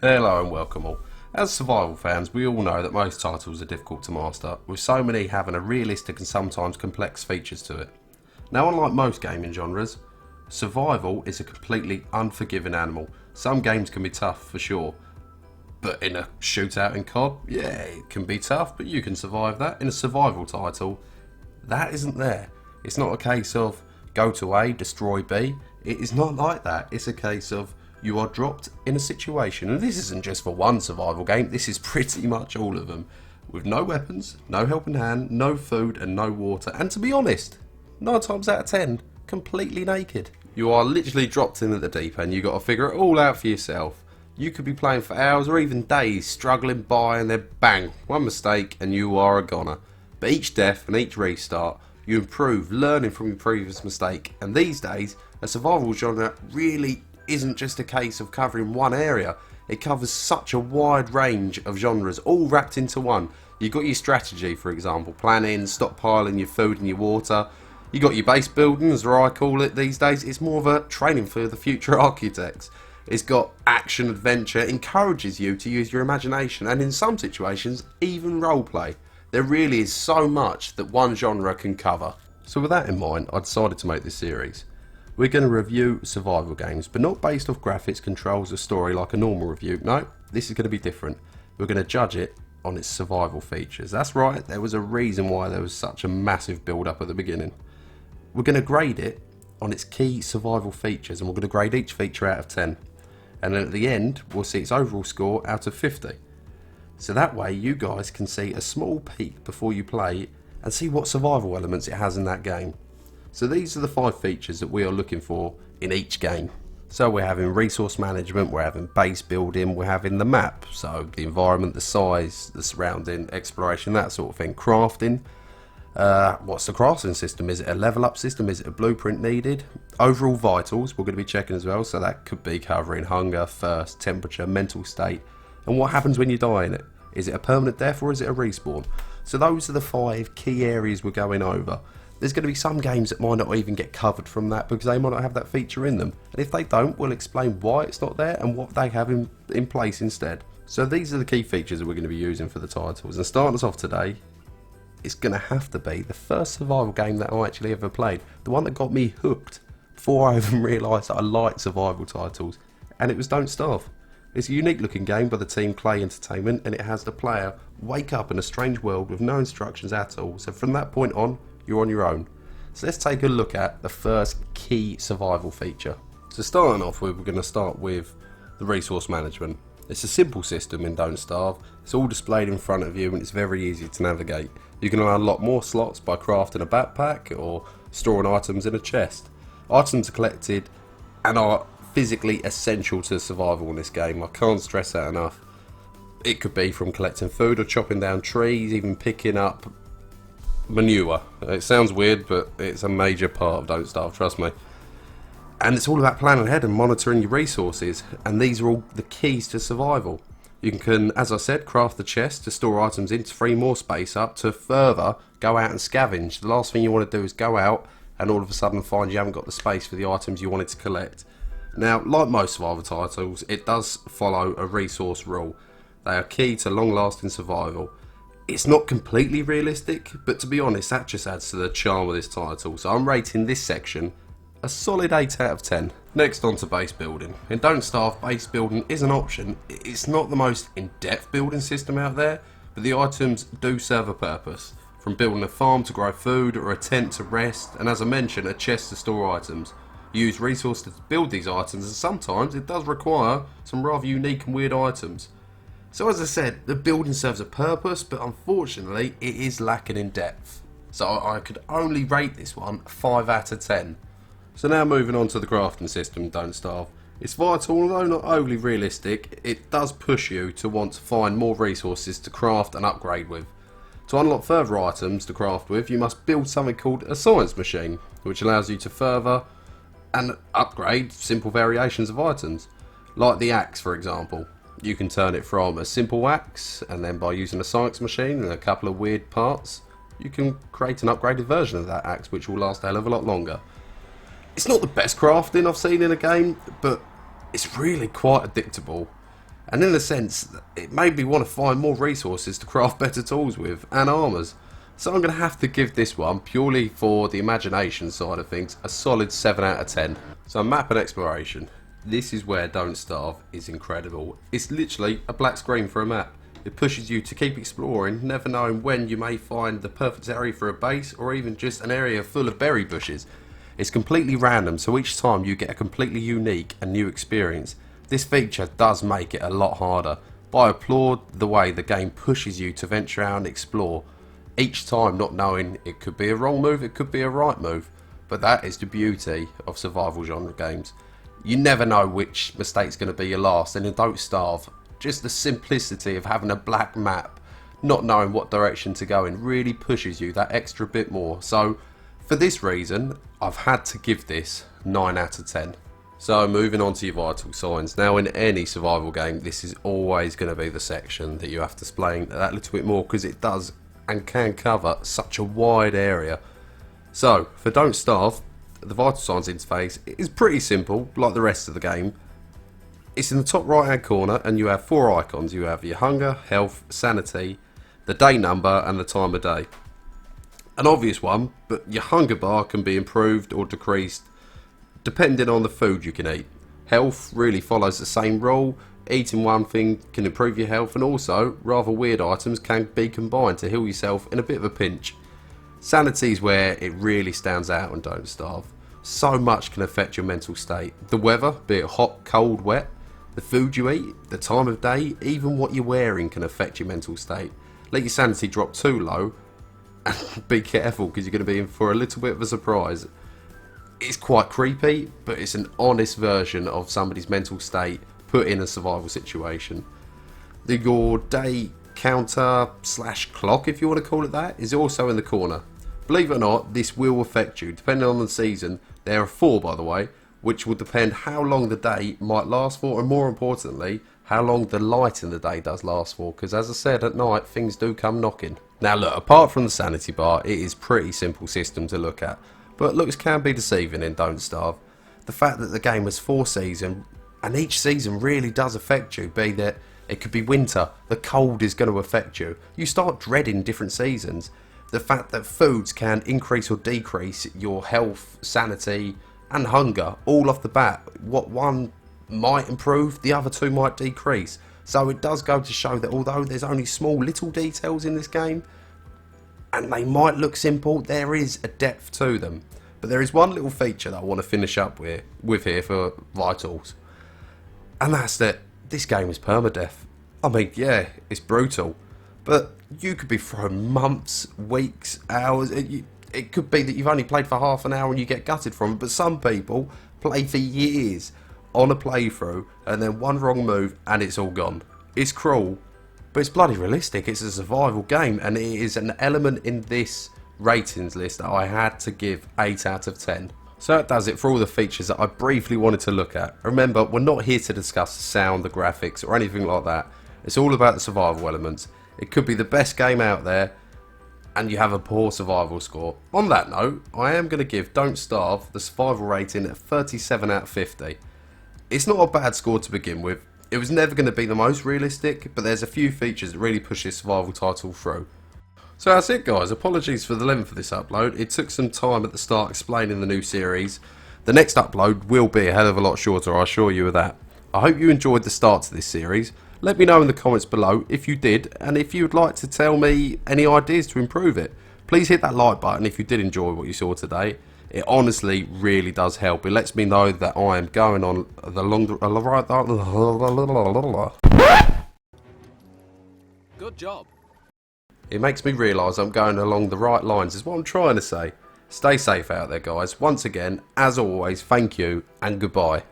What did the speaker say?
Hello and welcome all. As survival fans, we all know that most titles are difficult to master, with so many having a realistic and sometimes complex features to it. Now, unlike most gaming genres, survival is a completely unforgiving animal. Some games can be tough for sure, but in a shootout in COD, yeah, it can be tough, but you can survive that. In a survival title, that isn't there. It's not a case of go to A, destroy B. It is not like that. It's a case of you are dropped in a situation, and this isn't just for one survival game, this is pretty much all of them, with no weapons, no helping hand, no food and no water, and to be honest, 9 times out of 10, completely naked. You are literally dropped in at the deep end. You got to figure it all out for yourself. You could be playing for hours or even days, struggling by, and then bang, one mistake and you are a goner. But each death and each restart, you improve, learning from your previous mistake, and these days, a survival genre really isn't just a case of covering one area. It covers such a wide range of genres, all wrapped into one. You've got your strategy, for example, planning, stockpiling your food and your water. You got your base building, as I call it these days. It's more of a training for the future architects. It's got action, adventure, encourages you to use your imagination, and in some situations, even roleplay. There really is so much that one genre can cover. So with that in mind, I decided to make this series. We're going to review survival games, but not based off graphics, controls, or story like a normal review. No, this is going to be different. We're going to judge it on its survival features. That's right, there was a reason why there was such a massive build up at the beginning. We're going to grade it on its key survival features, and we're going to grade each feature out of 10. And then at the end, we'll see its overall score out of 50. So that way you guys can see a small peek before you play and see what survival elements it has in that game. So these are the 5 features that we are looking for in each game. So we're having resource management, we're having base building, we're having the map, so the environment, the size, the surrounding, exploration, that sort of thing. Crafting, what's the crafting system? Is it a level up system? Is it a blueprint needed? Overall vitals we're going to be checking as well, so that could be covering hunger, thirst, temperature, mental state, and what happens when you die in it. Is it a permanent death or is it a respawn? So those are the 5 key areas we're going over. There's going to be some games that might not even get covered from that because they might not have that feature in them. And if they don't, we'll explain why it's not there and what they have in place instead. So these are the key features that we're going to be using for the titles. And starting us off today, it's going to have to be the first survival game that I actually ever played. The one that got me hooked before I even realised that I liked survival titles. And it was Don't Starve. It's a unique looking game by the team Clay Entertainment, and it has the player wake up in a strange world with no instructions at all. So from that point on, you're on your own. So let's take a look at the first key survival feature. So starting off with, we're going to start with the resource management. It's a simple system in Don't Starve. It's all displayed in front of you and it's very easy to navigate. You can unlock more slots by crafting a backpack or storing items in a chest. Items are collected and are physically essential to survival in this game. I can't stress that enough. It could be from collecting food or chopping down trees, even picking up manure. It sounds weird, but it's a major part of Don't Starve, trust me. And it's all about planning ahead and monitoring your resources, and these are all the keys to survival. You can, as I said, craft the chest to store items in to free more space up to further go out and scavenge. The last thing you want to do is go out and all of a sudden find you haven't got the space for the items you wanted to collect. Now, like most survival titles, it does follow a resource rule. They are key to long-lasting survival. It's not completely realistic, but to be honest, that just adds to the charm of this title. So I'm rating this section a solid 8 out of 10. Next on to base building. In Don't Starve, base building is an option. It's not the most in-depth building system out there, but the items do serve a purpose. From building a farm to grow food, or a tent to rest, and as I mentioned, a chest to store items. You use resources to build these items, and sometimes it does require some rather unique and weird items. So as I said, the building serves a purpose, but unfortunately it is lacking in depth. So I could only rate this one 5 out of 10. So now moving on to the crafting system, Don't Starve. It's vital, although not overly realistic. It does push you to want to find more resources to craft and upgrade with. To unlock further items to craft with, you must build something called a science machine, which allows you to further and upgrade simple variations of items. Like the axe, for example. You can turn it from a simple axe, and then by using a science machine and a couple of weird parts, you can create an upgraded version of that axe which will last a hell of a lot longer. It's not the best crafting I've seen in a game, but it's really quite addictable. And in a sense, it made me want to find more resources to craft better tools with, and armours. So I'm going to have to give this one, purely for the imagination side of things, a solid 7 out of 10. So map and exploration. This is where Don't Starve is incredible. It's literally a black screen for a map. It pushes you to keep exploring, never knowing when you may find the perfect area for a base, or even just an area full of berry bushes. It's completely random, so each time you get a completely unique and new experience. This feature does make it a lot harder, but I applaud the way the game pushes you to venture out and explore, each time not knowing it could be a wrong move, it could be a right move. But that is the beauty of survival genre games. You never know which mistake's going to be your last, and in Don't Starve, just the simplicity of having a black map, not knowing what direction to go in, really pushes you that extra bit more. So for this reason, I've had to give this 9 out of 10. So moving on to your vital signs. Now in any survival game, this is always going to be the section that you have to explain that little bit more, because it does and can cover such a wide area. So for Don't Starve, the vital signs interface is pretty simple, like the rest of the game. It's in the top right hand corner, and you have 4 icons. You have your hunger, health, sanity, the day number, and the time of day. An obvious one, but your hunger bar can be improved or decreased depending on the food you can eat. Health really follows the same rule. Eating one thing can improve your health, and also rather weird items can be combined to heal yourself in a bit of a pinch. Sanity is where it really stands out and Don't Starve. So much can affect your mental state. The weather, be it hot, cold, wet, the food you eat, the time of day, even what you're wearing can affect your mental state. Let your sanity drop too low, and be careful, because you're going to be in for a little bit of a surprise. It's quite creepy, but it's an honest version of somebody's mental state put in a survival situation. Your day counter / clock, if you want to call it that, is also in the corner. Believe it or not, this will affect you depending on the season. There are 4, by the way, which will depend how long the day might last for, and more importantly, how long the light in the day does last for, because as I said, at night things do come knocking. Now look, apart from the sanity bar, it is pretty simple system to look at, but looks can be deceiving in Don't Starve. The fact that the game has 4 seasons, and each season really does affect you, be that it could be winter, the cold is going to affect you. You start dreading different seasons. The fact that foods can increase or decrease your health, sanity and hunger all off the bat. What one might improve, the other 2 might decrease. So it does go to show that although there's only small little details in this game, and they might look simple, there is a depth to them. But there is one little feature that I want to finish up with here for Vitals. And that's that this game is permadeath. I mean, yeah, it's brutal, but you could be thrown months, weeks, hours. It could be that you've only played for half an hour and you get gutted from it, but some people play for years on a playthrough, and then one wrong move and it's all gone. It's cruel, but it's bloody realistic. It's a survival game, and it is an element in this ratings list that I had to give 8 out of 10. So that does it for all the features that I briefly wanted to look at. Remember, we're not here to discuss the sound, the graphics or anything like that. It's all about the survival elements. It could be the best game out there and you have a poor survival score. On that note, I am going to give Don't Starve the survival rating at 37 out of 50. It's not a bad score to begin with. It was never going to be the most realistic, but there's a few features that really push this survival title through. So that's it, guys. Apologies for the length of this upload. It took some time at the start explaining the new series. The next upload will be a hell of a lot shorter, I assure you of that. I hope you enjoyed the start to this series. Let me know in the comments below if you did, and if you would like to tell me any ideas to improve it. Please hit that like button if you did enjoy what you saw today. It honestly really does help. It lets me know that I am going on the Good job. It makes me realise I'm going along the right lines, is what I'm trying to say. Stay safe out there, guys. Once again, as always, thank you and goodbye.